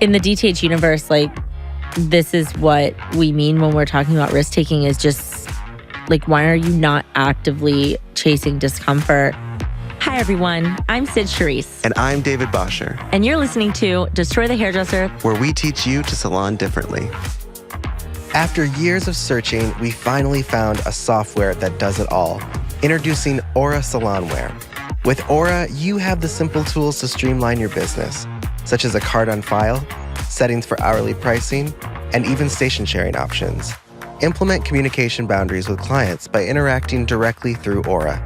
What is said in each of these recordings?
in the DTH universe, like, this is what we mean when we're talking about risk taking is just like, why are you not actively chasing discomfort? Hi, everyone. I'm Charisse. And I'm David Bosscher. And you're listening to Destroy the Hairdresser, where we teach you to salon differently. After years of searching, we finally found a software that does it all. Introducing Aura Salonware. With Aura, you have the simple tools to streamline your business, such as a card on file, settings for hourly pricing, and even station sharing options. Implement communication boundaries with clients by interacting directly through Aura.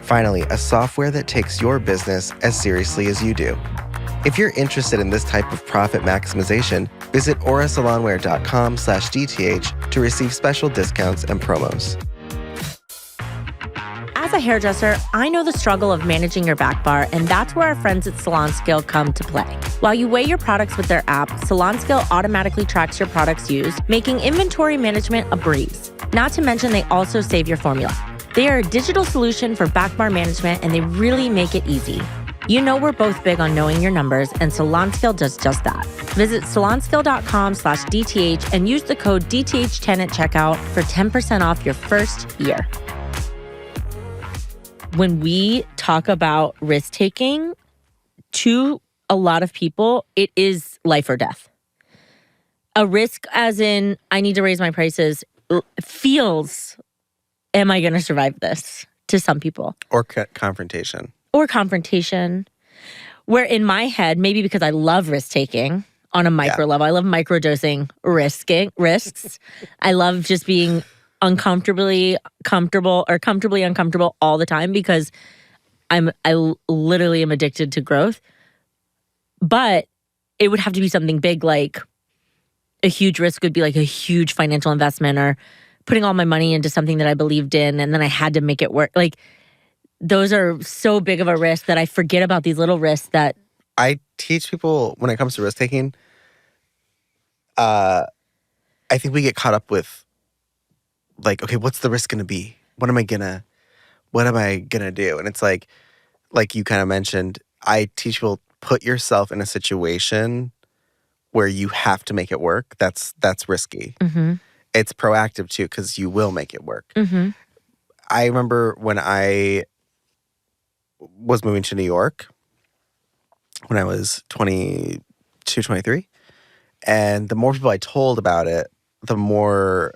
Finally, a software that takes your business as seriously as you do. If you're interested in this type of profit maximization, visit aurasalonware.com/DTH to receive special discounts and promos. As a hairdresser, I know the struggle of managing your back bar, and that's where our friends at Salon Skill come to play. While you weigh your products with their app, Salon Skill automatically tracks your products used, making inventory management a breeze. Not to mention, they also save your formula. They are a digital solution for back bar management, and they really make it easy. You know we're both big on knowing your numbers, and Salon Skill does just that. Visit salonskill.com/DTH and use the code DTH10 at checkout for 10% off your first year. When we talk about risk taking, to a lot of people, it is life or death. A risk as in, I need to raise my prices, feels, am I going to survive this, to some people. Or confrontation. Or confrontation, where in my head, maybe because I love risk taking on a micro level, I love microdosing risks. I love just being uncomfortably comfortable or comfortably uncomfortable all the time because I literally am addicted to growth. But it would have to be something big, like a huge risk would be like a huge financial investment or putting all my money into something that I believed in and then I had to make it work. Like, those are so big of a risk that I forget about these little risks that I teach people when it comes to risk taking. I think we get caught up with like, okay, what's the risk going to be? What am I gonna do? And it's like you kind of mentioned, I teach people, put yourself in a situation where you have to make it work. That's risky. Mm-hmm. It's proactive too, because you will make it work. Mm-hmm. I remember when I was moving to New York when I was 22, 23. And the more people I told about it, the more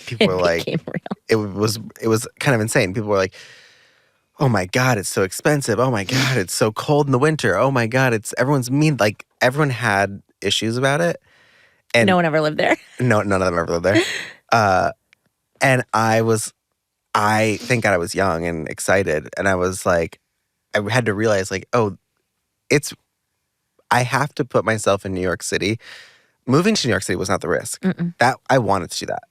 people were like, real. it was kind of insane. People were like, oh my God, it's so expensive. Oh my God, it's so cold in the winter. Oh my God, everyone's mean. Like, everyone had issues about it. And no one ever lived there. No, none of them ever lived there. And thank God I was young and excited. And I was like, I had to realize like, I have to put myself in New York City. Moving to New York City was not the risk. Mm-mm. That I wanted to do that.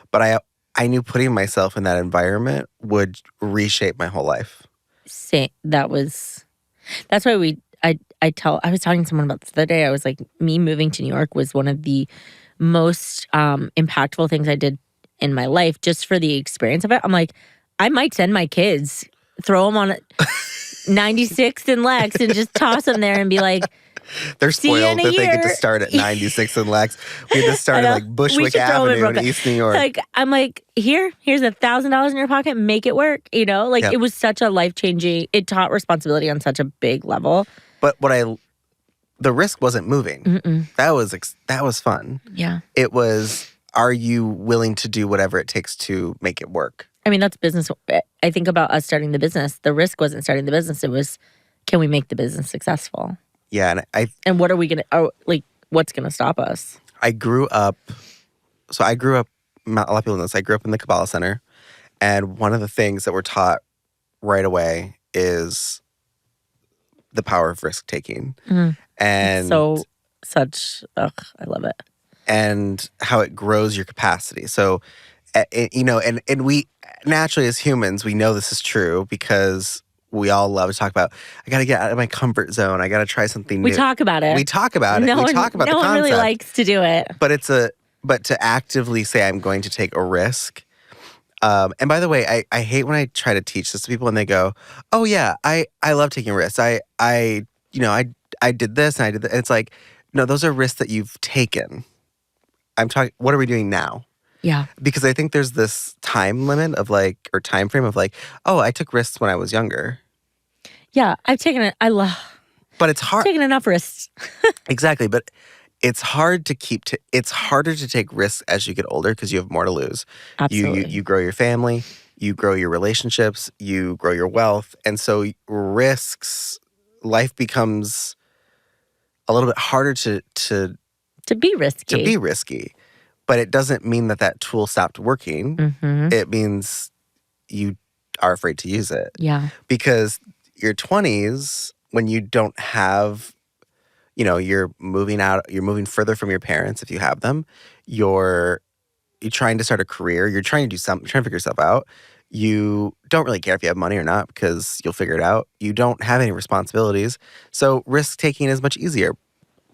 But I knew putting myself in that environment would reshape my whole life. That's why I was talking to someone about this the other day. I was like, me moving to New York was one of the most impactful things I did in my life just for the experience of it. I'm like, I might send my kids, throw them on 96th and Lex and just toss them there and be like, they're spoiled that they get to start at 96th and Lex. We had to start at like Bushwick Avenue in East New York. Like, I'm like, here's $1,000 in your pocket, make it work. You know, like It was such a life-changing, it taught responsibility on such a big level. But the risk wasn't moving. Mm-mm. That was fun. Yeah. It was, are you willing to do whatever it takes to make it work? I mean, that's business. I think about us starting the business. The risk wasn't starting the business. It was, can we make the business successful? Yeah. And what are we going to, what's going to stop us? A lot of people know this, I grew up in the Kabbalah Center. And one of the things that we're taught right away is the power of risk taking. Mm-hmm. And I love it. And how it grows your capacity. So, and we naturally as humans, we know this is true because we all love to talk about, I got to get out of my comfort zone. I got to try something new. We talk about it. We talk about the concept. No one really likes to do it. But to actively say I'm going to take a risk. And by the way, I hate when I try to teach this to people and they go, "Oh yeah, I love taking risks. I did this and I did that." And it's like, No, those are risks that you've taken. I'm talking, what are we doing now? Yeah. Because I think there's this time limit of like, or time frame of like, oh, I took risks when I was younger. Yeah. I've taken it. But it's hard. Taken enough risks. Exactly. But it's hard to it's harder to take risks as you get older because you have more to lose. Absolutely. You grow your family, you grow your relationships, you grow your wealth. And so risks, life becomes a little bit harder to be risky. To be risky. But it doesn't mean that tool stopped working. Mm-hmm. It means you are afraid to use it. Yeah. Because your 20s, when you don't have, you're moving further from your parents if you have them. You're trying to start a career. You're trying to do something, trying to figure yourself out. You don't really care if you have money or not because you'll figure it out. You don't have any responsibilities. So risk-taking is much easier.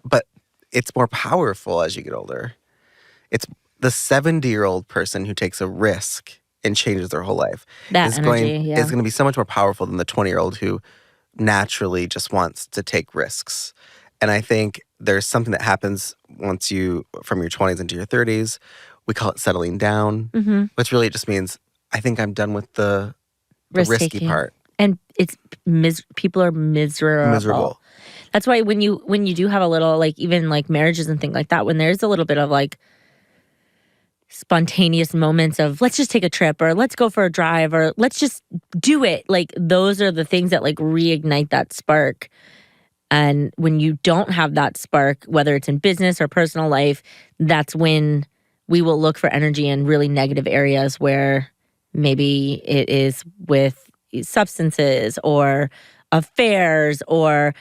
But it's more powerful as you get older. It's the 70-year-old person who takes a risk and changes their whole life. That energy, is going to be so much more powerful than the 20-year-old who naturally just wants to take risks. And I think there's something that happens once from your 20s into your 30s. We call it settling down, which really just means I think I'm done with the risky part. And it's people are miserable. That's why when you do have a little, like, even like marriages and things like that, when there's a little bit of like spontaneous moments of let's just take a trip or let's go for a drive or let's just do it. Like those are the things that like reignite that spark. And when you don't have that spark, whether it's in business or personal life, that's when we will look for energy in really negative areas where maybe it is with substances or affairs or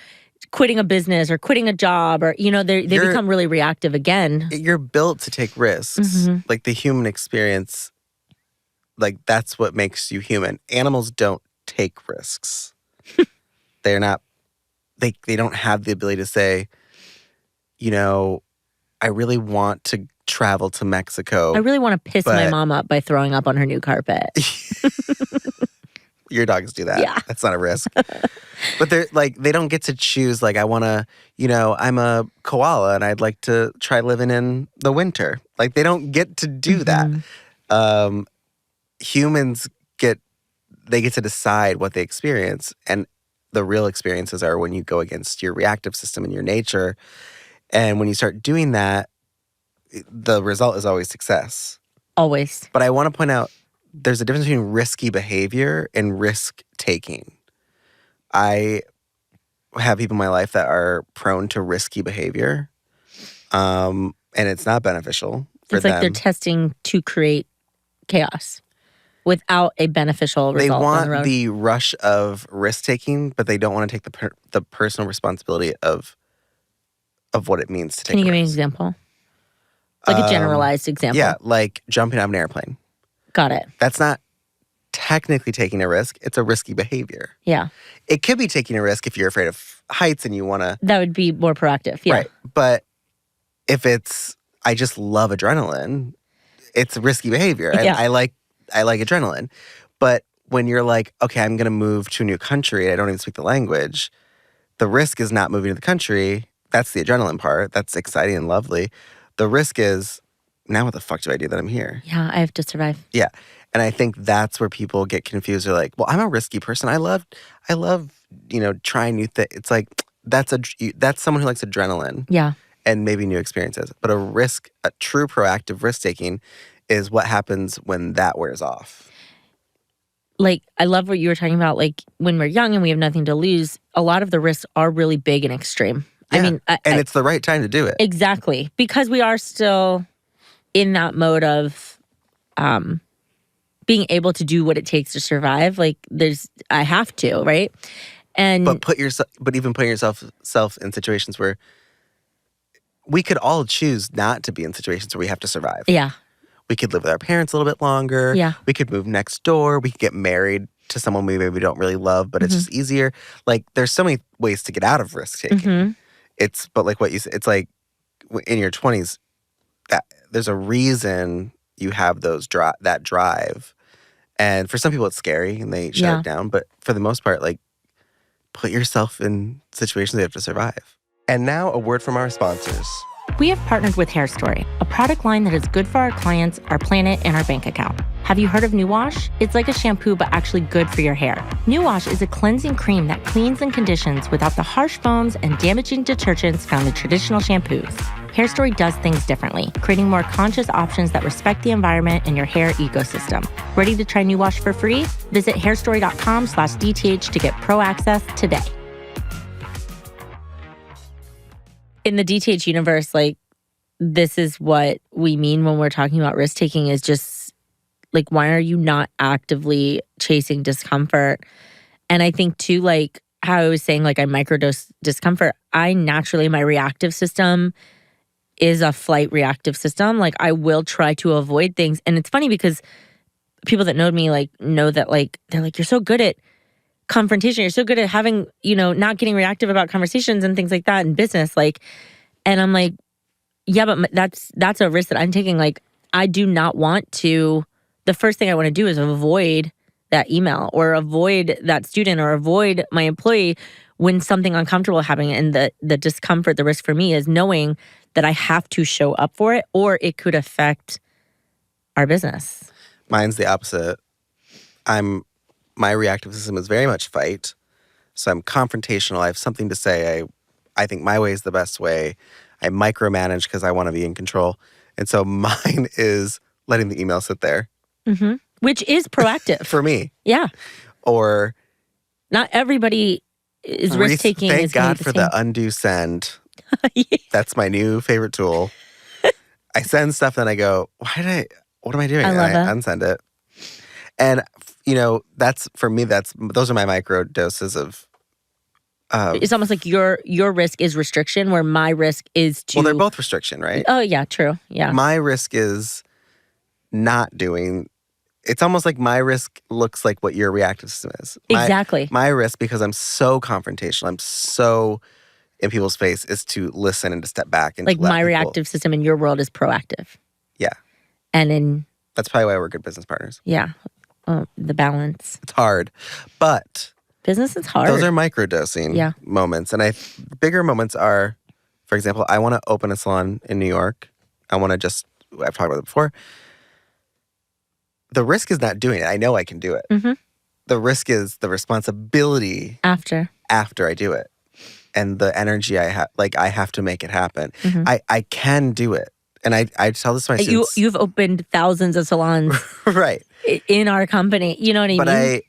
quitting a business or quitting a job or, they become really reactive again. You're built to take risks. Like the human experience, like that's what makes you human. Animals don't take risks. They're not, they don't have the ability to say, I really want to travel to Mexico. I really want to piss my mom up by throwing up on her new carpet. Your dogs do that. Yeah. That's not a risk. But they're like, they don't get to choose, like, I want to, I'm a koala and I'd like to try living in the winter. Like, they don't get to do that. Humans get to decide what they experience. And the real experiences are when you go against your reactive system and your nature. And when you start doing that, the result is always success. Always. But I want to point out, there's a difference between risky behavior and risk-taking. I have people in my life that are prone to risky behavior, and it's not beneficial for them. It's like they're testing to create chaos without a beneficial result. They want on the road. the rush of risk-taking, but they don't want to take the personal responsibility of what it means to take a risk. Can you give me an example? Like a generalized example? Yeah, like jumping out of an airplane. Got it. That's not technically taking a risk. It's a risky behavior. Yeah. It could be taking a risk if you're afraid of heights and you want to... That would be more proactive, yeah. Right. But if it's, I just love adrenaline, it's risky behavior. Yeah. I like adrenaline. But when you're like, okay, I'm going to move to a new country and I don't even speak the language, the risk is not moving to the country. That's the adrenaline part. That's exciting and lovely. The risk is, now what the fuck do I do that I'm here? Yeah, I have to survive. Yeah. And I think that's where people get confused. They're like, well, I'm a risky person. I love, trying new things. It's like, that's someone who likes adrenaline. Yeah. And maybe new experiences. But a true proactive risk-taking is what happens when that wears off. Like, I love what you were talking about. Like, when we're young and we have nothing to lose, a lot of the risks are really big and extreme. Yeah. I mean, it's the right time to do it. Exactly. Because we are still in that mode of being able to do what it takes to survive. Like, I have to, right? And but even putting yourself in situations where we could all choose not to be in situations where we have to survive. Yeah. We could live with our parents a little bit longer. Yeah. We could move next door. We could get married to someone we maybe don't really love, but it's just easier. Like, there's so many ways to get out of risk-taking. But like what you said, it's like in your 20s, that there's a reason you have that drive. And for some people it's scary and they shut it down. But for the most part, like, put yourself in situations you have to survive. And now a word from our sponsors. We have partnered with Hairstory, a product line that is good for our clients, our planet, and our bank account. Have you heard of New Wash? It's like a shampoo, but actually good for your hair. New Wash is a cleansing cream that cleans and conditions without the harsh foams and damaging detergents found in traditional shampoos. Hairstory does things differently, creating more conscious options that respect the environment and your hair ecosystem. Ready to try New Wash for free? Visit hairstory.com/DTH to get pro access today. In the DTH universe, like, this is what we mean when we're talking about risk taking, is just like, why are you not actively chasing discomfort? And I think too, like how I was saying, like, I microdose discomfort. I naturally, my reactive system is a flight reactive system. Like, I will try to avoid things. And it's funny because people that know me, like, know that, like, they're like, you're so good at confrontation. You're so good at having, not getting reactive about conversations and things like that in business. Like, and I'm like, yeah, but that's a risk that I'm taking. Like, I do not want to, the first thing I want to do is avoid that email or avoid that student or avoid my employee when something uncomfortable is happening. And the discomfort, the risk for me is knowing that I have to show up for it or it could affect our business. Mine's the opposite. My reactive system is very much fight. So I'm confrontational. I have something to say. I think my way is the best way. I micromanage because I want to be in control. And so mine is letting the email sit there. Mm-hmm. Which is proactive. For me. Yeah. Or not everybody is risk-taking. Thank God for the undo send. Yeah. That's my new favorite tool. I send stuff and I go, what am I doing? I love I unsend it. And, that's, for me, those are my micro doses of. It's almost like your risk is restriction, where my risk is to. Well, they're both restriction, right? Oh, yeah, true. Yeah. My risk is not doing. It's almost like my risk looks like what your reactive system is. Exactly. My risk, because I'm so confrontational, I'm so in people's face, is to listen and to step back. And like my reactive system in your world is proactive. Yeah. And that's probably why we're good business partners. Yeah. The balance. It's hard. But business is hard. Those are microdosing moments. And bigger moments are, for example, I want to open a salon in New York. I've talked about it before. The risk is not doing it. I know I can do it. Mm-hmm. The risk is the responsibility after I do it. And the energy I have, like, I have to make it happen. Mm-hmm. I can do it. And I tell this to my students. You've opened thousands of salons. Right. In our company. You know what I mean? But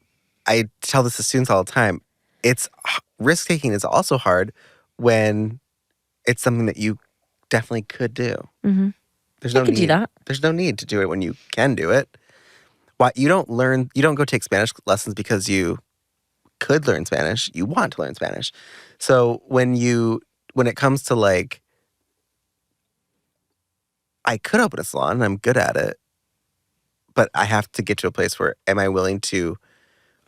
I tell this to students all the time. Risk-taking is also hard when it's something that you definitely could do. Mm-hmm. There's no need. Do that. There's no need to do it when you can do it. Why you don't go take Spanish lessons because you could learn Spanish. You want to learn Spanish. So when it comes to, like, I could open a salon and I'm good at it, but I have to get to a place where am I willing to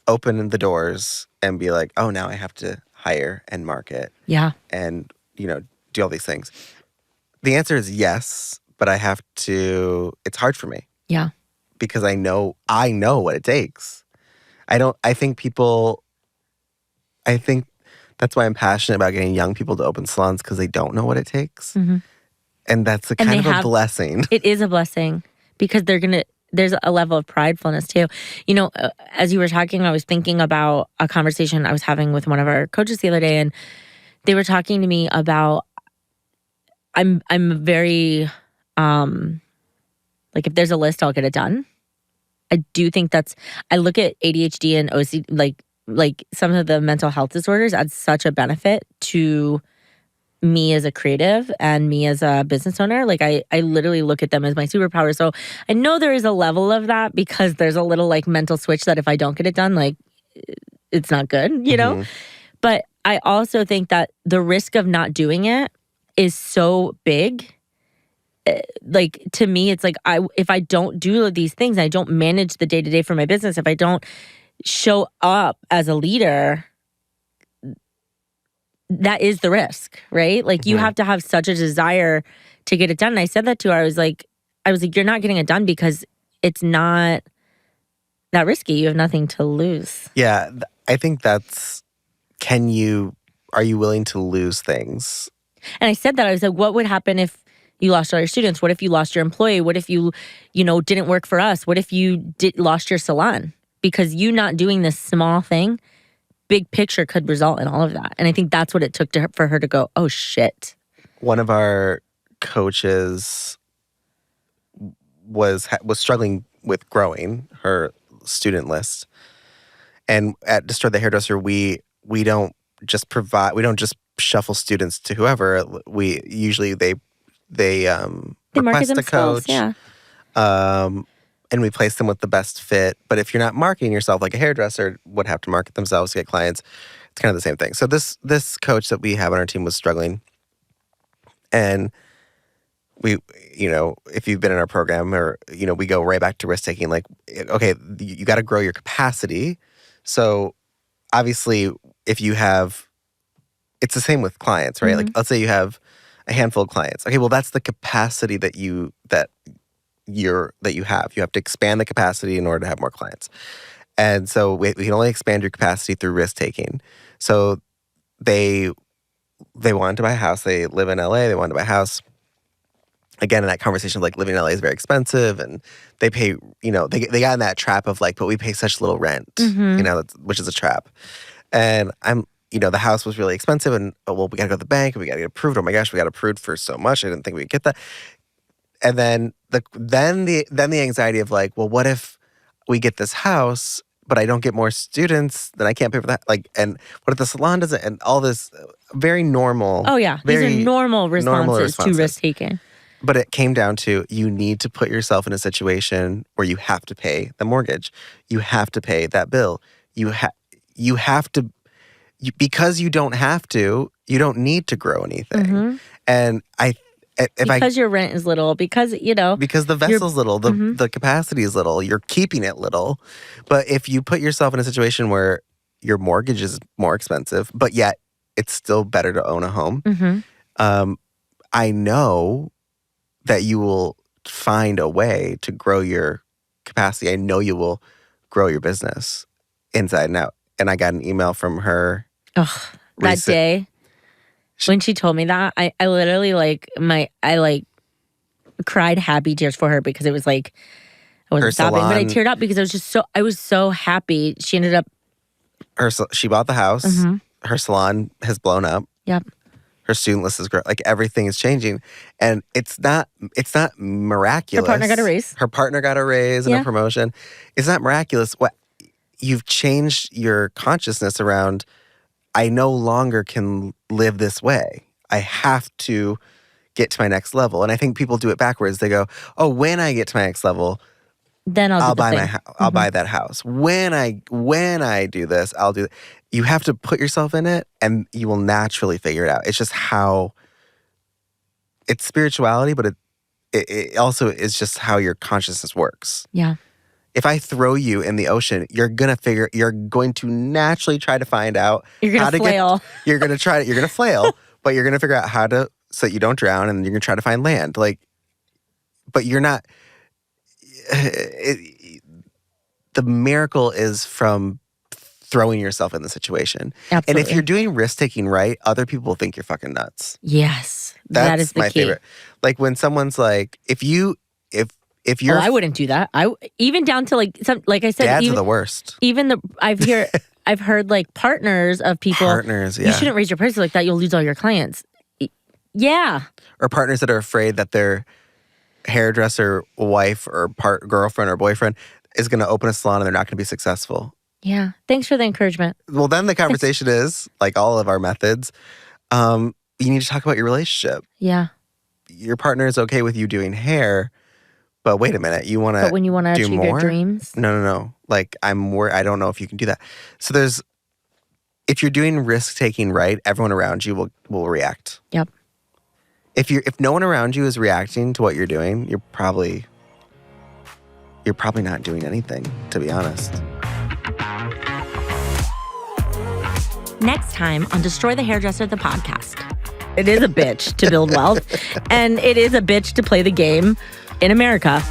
open the doors and be like, oh, now I have to hire and market. Yeah. And, do all these things. The answer is yes, but I have to, it's hard for me. Yeah. Because I know what it takes. I think that's why I'm passionate about getting young people to open salons, because they don't know what it takes. Mm-hmm. And that's a blessing. It is a blessing because there's a level of pridefulness too. As you were talking, I was thinking about a conversation I was having with one of our coaches the other day, and they were talking to me about, I'm very, like, if there's a list, I'll get it done. I do think I look at ADHD and OCD, like some of the mental health disorders as such a benefit to me as a creative and me as a business owner. Like, I literally look at them as my superpower. So I know there is a level of that because there's a little, like, mental switch that if I don't get it done, like, it's not good, know? Mm-hmm. But I also think that the risk of not doing it is so big. Like, to me, it's like, if I don't do these things, I don't manage the day-to-day for my business, if I don't show up as a leader, that is the risk, right? Like, you have to have such a desire to get it done. And I said that to her. I was like, you're not getting it done because it's not that risky. You have nothing to lose. Yeah, I think are you willing to lose things? And I said that, I was like, what would happen if you lost all your students? What if you lost your employee? What if you didn't work for us? What if you lost your salon? Because you not doing this small thing, big picture could result in all of that. And I think that's what it took for her to go, oh shit. One of our coaches was struggling with growing her student list. And at Destroy the Hairdresser, we don't just shuffle students to whoever. We usually they request a coach, and we place them with the best fit. But if you're not marketing yourself, like a hairdresser would have to market themselves to get clients, it's kind of the same thing. So this coach that we have on our team was struggling, and we, if you've been in our program, or we go right back to risk taking. Like, okay, you got to grow your capacity. So obviously, if you have, it's the same with clients, right? Like, let's say you have a handful of clients. Okay, well, that's the capacity that you have. You have to expand the capacity in order to have more clients. And so we can only expand your capacity through risk taking. So they wanted to buy a house. They live in LA. They wanted to buy a house. Again, in that conversation, like, living in LA is very expensive, and they pay, they got in that trap of like, but we pay such little rent, which is a trap. And the house was really expensive, and we got to go to the bank, and we got to get approved. Oh my gosh, we got approved for so much. I didn't think we'd get that. And then the anxiety of like, well, what if we get this house, but I don't get more students, then I can't pay for that. Like, and what if the salon doesn't? And all this very normal. Oh yeah, these are normal responses to risk taking. But it came down to, you need to put yourself in a situation where you have to pay the mortgage, you have to pay that bill, you have to. Because you don't have to, you don't need to grow anything. And because your rent is little, because the vessel's little, the capacity is little, you're keeping it little. But if you put yourself in a situation where your mortgage is more expensive, but yet it's still better to own a home, I know that you will find a way to grow your capacity. I know you will grow your business inside and out. And I got an email from her. Oh, that day when she told me that, I literally cried happy tears for her, because it was like, I wasn't sobbing, but I teared up because I was so happy. She ended up. She bought the house. Her salon has blown up. Yep. Her student list is great. Like, everything is changing, and it's not miraculous. Her partner got a raise. Her partner got a raise and a promotion. It's not miraculous. What you've changed your consciousness around. I no longer can live this way. I have to get to my next level. And I think people do it backwards. They go, "Oh, when I get to my next level, then I'll buy my house. I'll buy that house. When I do this, I'll do it." You have to put yourself in it, and you will naturally figure it out. It's just how it's spirituality, but it also is just how your consciousness works. Yeah. If I throw you in the ocean, you're going to naturally try to find out how to flail. You're going to flail, but you're going to figure out how to, so that you don't drown, and you're going to try to find land. Like, but you're not, the miracle is from throwing yourself in the situation. Absolutely. And if you're doing risk-taking right, other people will think you're fucking nuts. Yes. That is the my key. Favorite. Like, when someone's like, if you're... I wouldn't do that. Even down to like I said, dads are the worst. Even I've heard like partners of people. Partners, yeah. You shouldn't raise your prices like that. You'll lose all your clients. Yeah. Or partners that are afraid that their hairdresser wife or girlfriend or boyfriend is going to open a salon and they're not going to be successful. Yeah. Thanks for the encouragement. Well, then the conversation is, like all of our methods, you need to talk about your relationship. Yeah. Your partner is okay with you doing hair, but wait a minute, you want to. But when you want to achieve your dreams, no. Like, I don't know if you can do that. So if you're doing risk taking right, everyone around you will react. Yep. If no one around you is reacting to what you're doing, you're probably not doing anything, to be honest. Next time on Destroy the Hairdresser, the podcast. It is a bitch to build wealth, and it is a bitch to play the game in America.